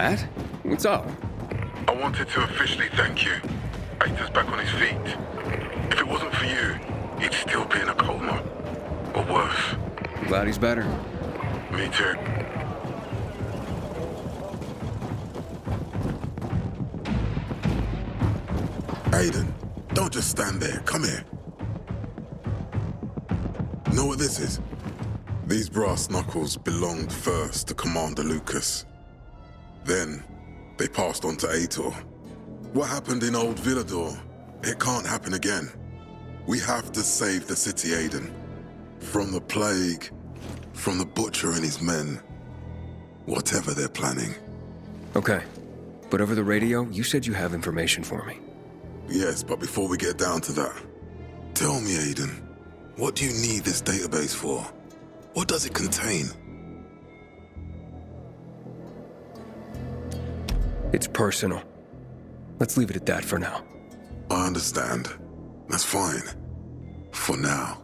Matt? What's up? I wanted to officially thank you. Aitor's back on his feet. If it wasn't for you, he'd still be in a coma. Or worse. I'm glad he's better. Me too. Aiden, don't just stand there. Come here. Know what this is? These brass knuckles belonged first to Commander Lucas. Then, they passed on to Aitor. What happened in Old Villador, it can't happen again. We have to save the city, Aiden. From the plague, from the Butcher and his men. Whatever they're planning. Okay. But over the radio, you said you have information for me. Yes, but before we get down to that, tell me, Aiden, what do you need this database for? What does it contain? It's personal. Let's leave it at that for now. I understand. That's fine. For now.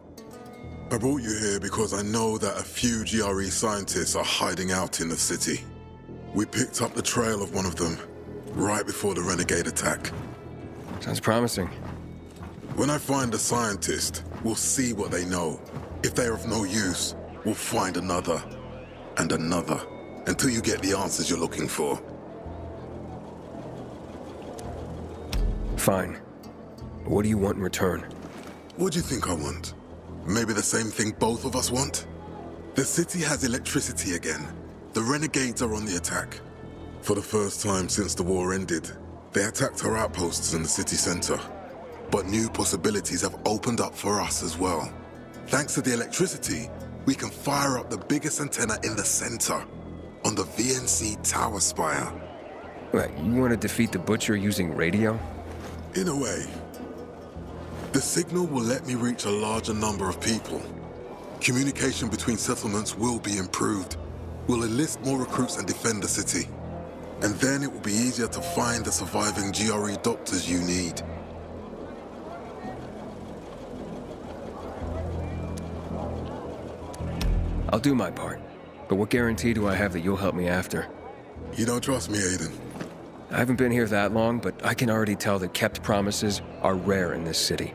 I brought you here because I know that a few GRE scientists are hiding out in the city. We picked up the trail of one of them right before the Renegade attack. Sounds promising. When I find a scientist, we'll see what they know. If they're of no use, we'll find another and another until you get the answers you're looking for. Fine. What do you want in return? What do you think I want? Maybe the same thing both of us want? The city has electricity again. The Renegades are on the attack. For the first time since the war ended, they attacked our outposts in the city center. But new possibilities have opened up for us as well. Thanks to the electricity, we can fire up the biggest antenna in the center, on the VNC tower spire. What, you want to defeat the Butcher using radio? In a way. The signal will let me reach a larger number of people. Communication between settlements will be improved. We'll enlist more recruits and defend the city. And then it will be easier to find the surviving GRE doctors you need. I'll do my part. But what guarantee do I have that you'll help me after? You don't trust me, Aiden? I haven't been here that long, but I can already tell that kept promises are rare in this city.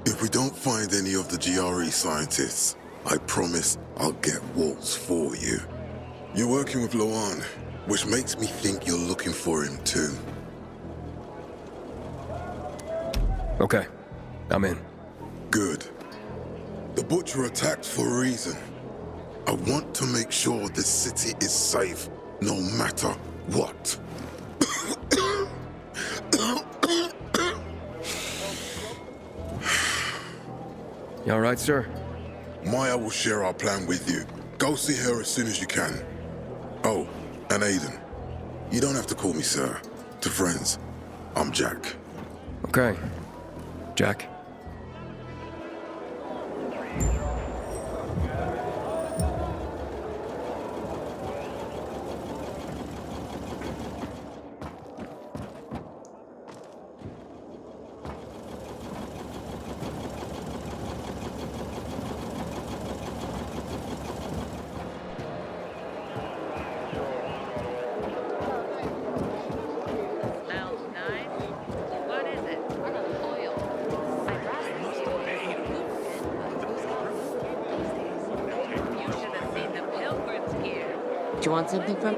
If we don't find any of the GRE scientists, I promise I'll get Waltz for you. You're working with Loan, which makes me think you're looking for him too. Okay, I'm in. Good. The Butcher attacked for a reason. I want to make sure this city is safe, no matter what. You all right, sir? Maya will share our plan with you. Go see her as soon as you can. Oh, and Aiden. You don't have to call me sir. To friends, I'm Jack. Okay. Jack. Do you want something from...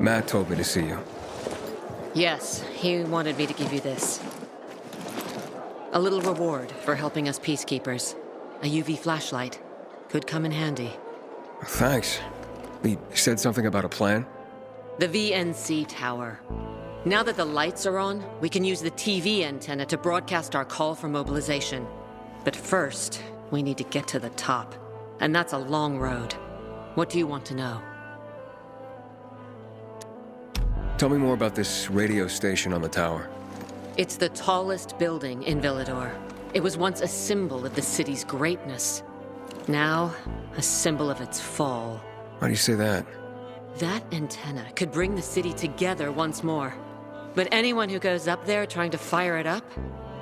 Matt told me to see you. Yes, he wanted me to give you this. A little reward for helping us peacekeepers. A UV flashlight. Could come in handy. Thanks. He said something about a plan? The VNC tower. Now that the lights are on, we can use the TV antenna to broadcast our call for mobilization. But first, we need to get to the top. And that's a long road. What do you want to know? Tell me more about this radio station on the tower. It's the tallest building in Villador. It was once a symbol of the city's greatness. Now, a symbol of its fall. Why do you say that? That antenna could bring the city together once more. But anyone who goes up there trying to fire it up,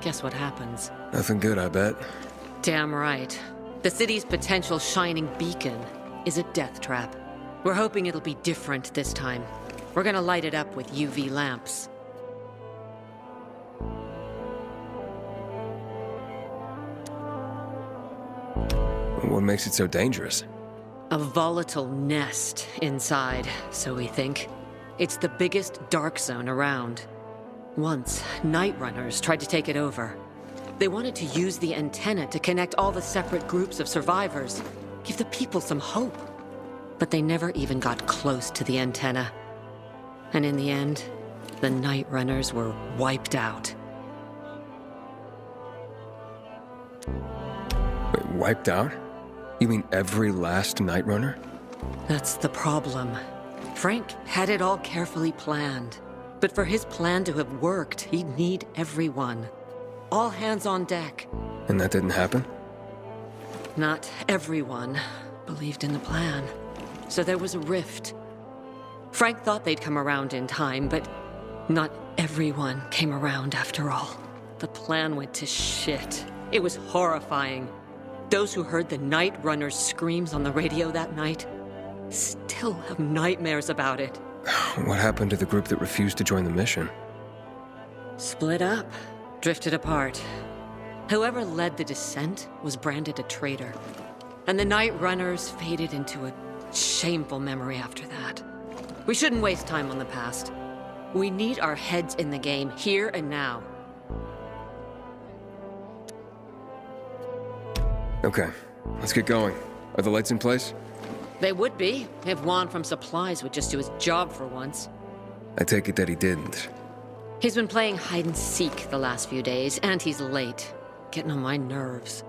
guess what happens? Nothing good, I bet. Damn right. The city's potential shining beacon is a death trap. We're hoping it'll be different this time. We're gonna light it up with UV lamps. What makes it so dangerous? A volatile nest inside, so we think. It's the biggest dark zone around. Once, Night Runners tried to take it over. They wanted to use the antenna to connect all the separate groups of survivors, give the people some hope. But they never even got close to the antenna. And in the end, the Night Runners were wiped out. Wait, wiped out? You mean every last Night Runner? That's the problem. Frank had it all carefully planned. But for his plan to have worked, he'd need everyone. All hands on deck. And that didn't happen? Not everyone believed in the plan. So there was a rift. Frank thought they'd come around in time, but not everyone came around after all. The plan went to shit. It was horrifying. Those who heard the Night Runners' screams on the radio that night still have nightmares about it. What happened to the group that refused to join the mission? Split up, drifted apart. Whoever led the descent was branded a traitor. And the Night Runners faded into a shameful memory after that. We shouldn't waste time on the past. We need our heads in the game, here and now. Okay, let's get going. Are the lights in place? They would be, if Juan from Supplies would just do his job for once. I take it that he didn't. He's been playing hide and seek the last few days, and he's late. Getting on my nerves.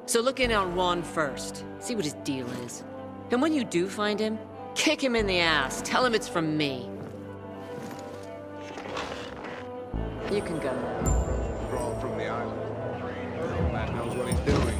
So look in on Juan first, see what his deal is. And when you do find him, kick him in the ass, tell him it's from me. You can go now. Crawl from the island. Man knows what he's doing.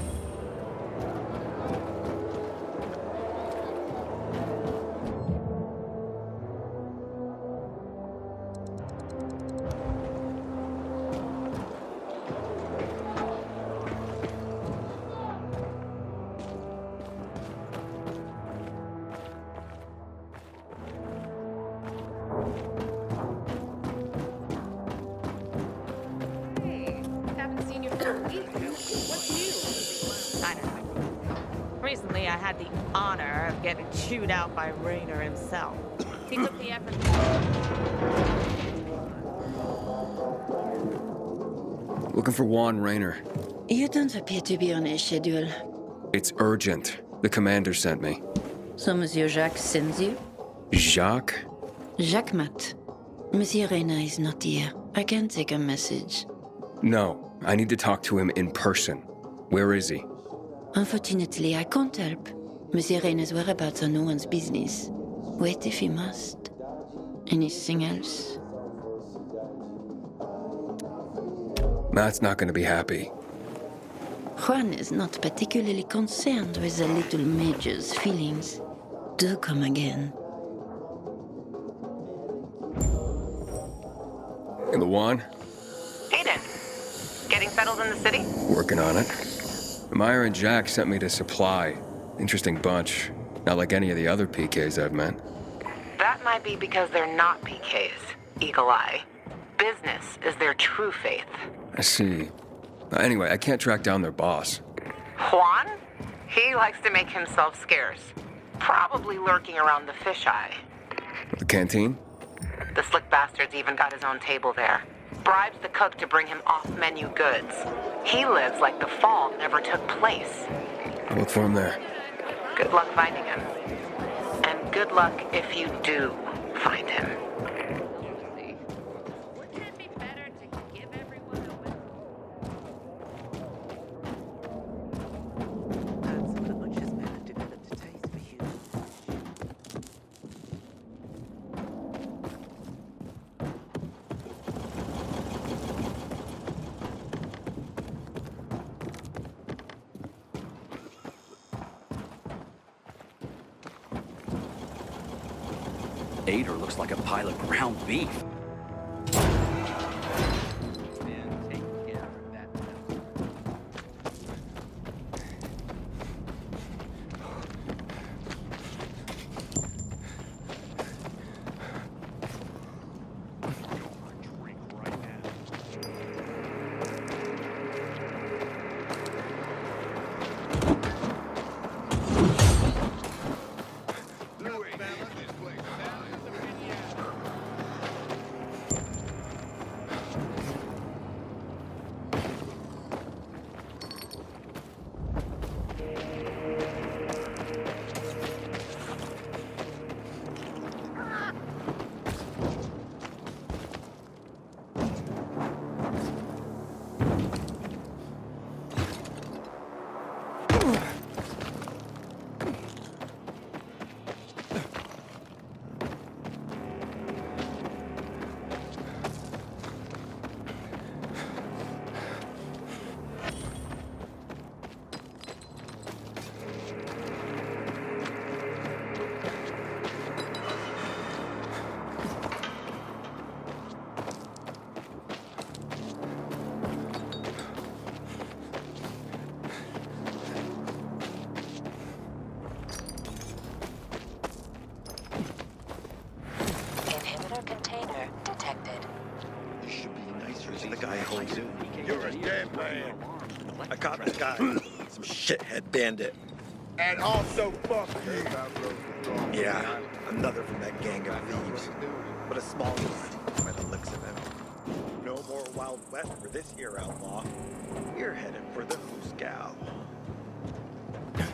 Recently, I had the honor of getting chewed out by Raynor himself. He took the effort. Looking for Juan Raynor. You don't appear to be on a schedule. It's urgent. The commander sent me. So Monsieur Jacques sends you? Jacques? Jacques Mat. Monsieur Reyna is not here. I can take a message. No, I need to talk to him in person. Where is he? Unfortunately, I can't help. Monsieur Reyna's whereabouts are no one's business. Wait if you must. Anything else? Matt's not gonna be happy. Juan is not particularly concerned with the little major's feelings. Do come again. In the Juan? Aiden, getting settled in the city? Working on it. Meyer and Jack sent me to Supply. Interesting bunch. Not like any of the other PKs I've met. That might be because they're not PKs, Eagle Eye. Business is their true faith. I see. Anyway, I can't track down their boss. Juan? He likes to make himself scarce. Probably lurking around the fisheye. The canteen? The slick bastard's even got his own table there. Bribes the cook to bring him off-menu goods. He lives like the fall never took place. I'll look for him there. Good luck finding him. And good luck if you do find him. Ader looks like a pile of ground beef. You're a dead man. I caught this guy. Some shithead bandit. And also fuck you. Yeah, another from that gang of thieves. But a small one, by the looks of him. No more Wild West for this here outlaw. You're headed for the Hooskow.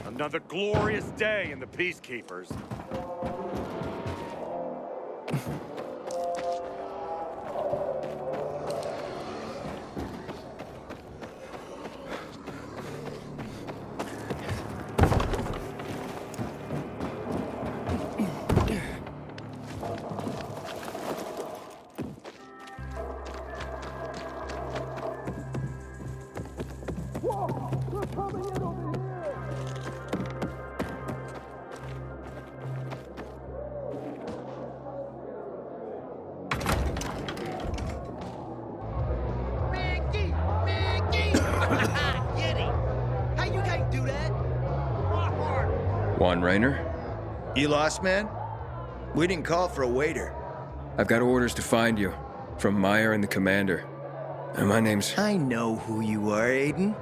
Another glorious day in the Peacekeepers. Juan Raynor? You lost, man? We didn't call for a waiter. I've got orders to find you. From Meyer and the commander. And my name's... I know who you are, Aiden.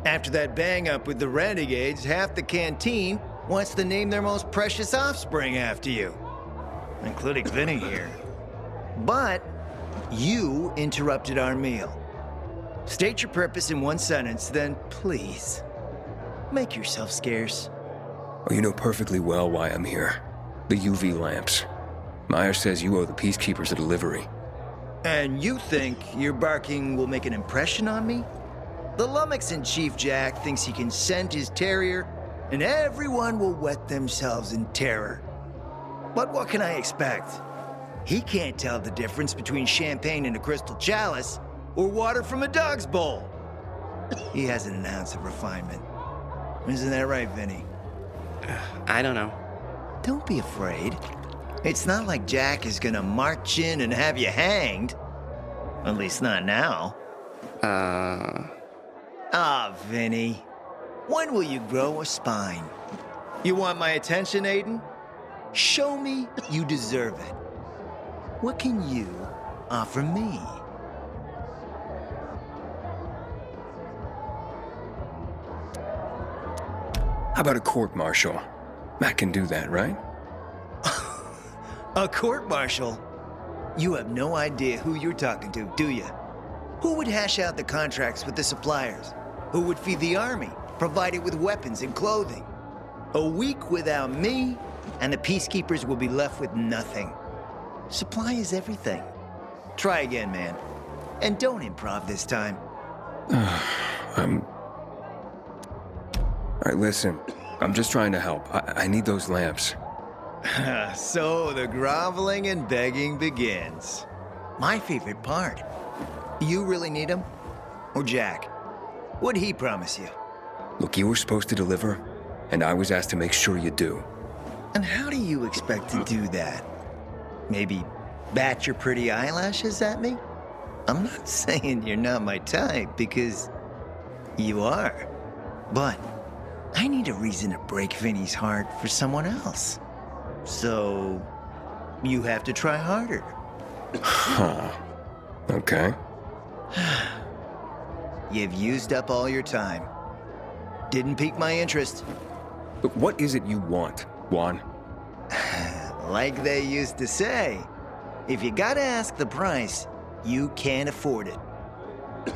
After that bang-up with the Renegades, half the canteen wants to name their most precious offspring after you. Including Vinny here. But you interrupted our meal. State your purpose in one sentence, then please, make yourself scarce. Oh, you know perfectly well why I'm here. The UV lamps. Meyer says you owe the Peacekeepers a delivery. And you think your barking will make an impression on me? The Lummox-in-Chief Jack thinks he can scent his terrier, and everyone will wet themselves in terror. But what can I expect? He can't tell the difference between champagne in a crystal chalice or water from a dog's bowl. He hasn't an ounce of refinement. Isn't that right, Vinny? I don't know. Don't be afraid. It's not like Jack is gonna march in and have you hanged. At least not now. Vinny. When will you grow a spine? You want my attention, Aiden? Show me you deserve it. What can you offer me? How about a court-martial? Matt can do that, right? A court-martial? You have no idea who you're talking to, do you? Who would hash out the contracts with the suppliers? Who would feed the army, provide it with weapons and clothing? A week without me, and the Peacekeepers will be left with nothing. Supply is everything. Try again, man. And don't improv this time. All right, listen. I'm just trying to help. I need those lamps. So the groveling and begging begins. My favorite part. You really need him? Or Jack? What'd he promise you? Look, you were supposed to deliver, and I was asked to make sure you do. And how do you expect to do that? Maybe bat your pretty eyelashes at me? I'm not saying you're not my type, because you are. But I need a reason to break Vinny's heart for someone else. So you have to try harder. Huh. Okay. You've used up all your time. Didn't pique my interest. But what is it you want, Juan? Like they used to say, if you gotta ask the price, you can't afford it. The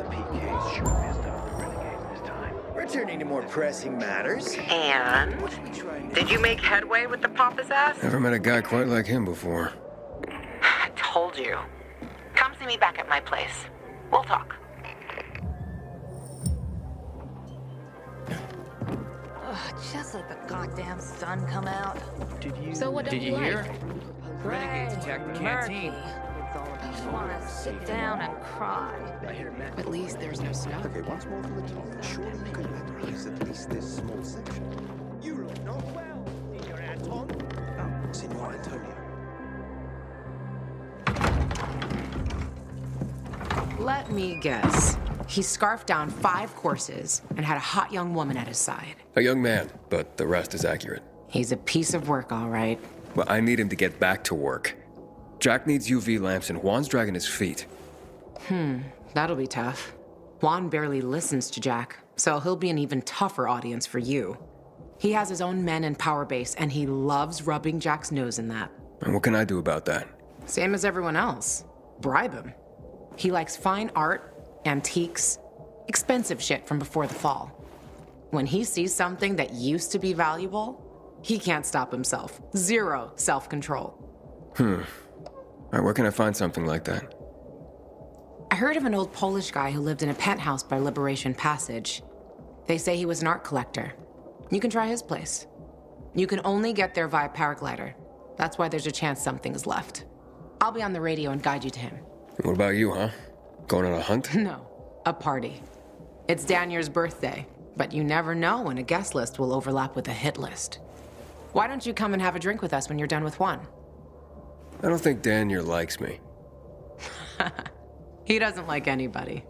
PKs sure missed out the Renegades this time. Returning to more pressing matters. And? Did you make headway with the Papa's ass? Never met a guy quite like him before. I told you. Come see me back at my place. We'll talk. Just let the goddamn sun come out. So what did you hear? Renegades attacked the canteen. I just want to sit down and cry. At least there's no snow. Okay, once more from the top. Surely we could let release at least this small section. You look not well, Senor Anton. Oh, Senor Antonio. Let me guess. He scarfed down 5 courses and had a hot young woman at his side. A young man, but the rest is accurate. He's a piece of work, all right. Well, I need him to get back to work. Jack needs UV lamps and Juan's dragging his feet. That'll be tough. Juan barely listens to Jack, so he'll be an even tougher audience for you. He has his own men and power base, and he loves rubbing Jack's nose in that. And what can I do about that? Same as everyone else. Bribe him. He likes fine art, antiques, expensive shit from before the fall. When he sees something that used to be valuable, he can't stop himself. Zero self-control. All right, where can I find something like that? I heard of an old Polish guy who lived in a penthouse by Liberation Passage. They say he was an art collector. You can try his place. You can only get there via paraglider. That's why there's a chance something's left. I'll be on the radio and guide you to him. What about you, huh? Going on a hunt? No, a party. It's Danier's birthday, but you never know when a guest list will overlap with a hit list. Why don't you come and have a drink with us when you're done with Juan? I don't think Daniel likes me. He doesn't like anybody.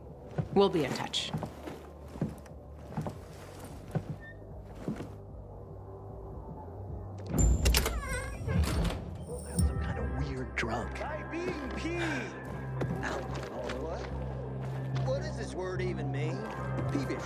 We'll be in touch. Some kind of weird drug. What does this word even mean? Peevish.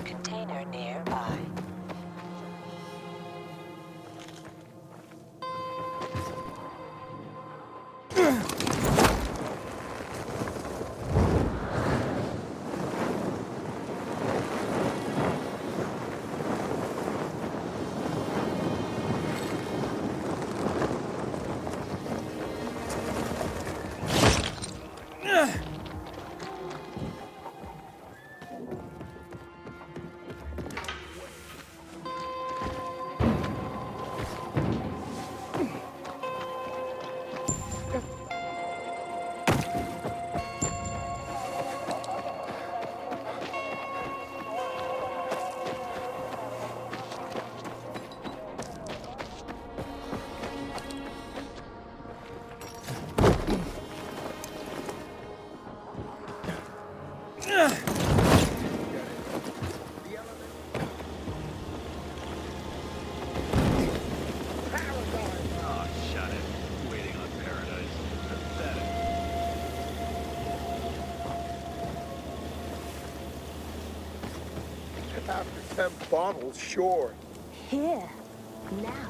Container nearby. After 10 bottles, sure. Here, now.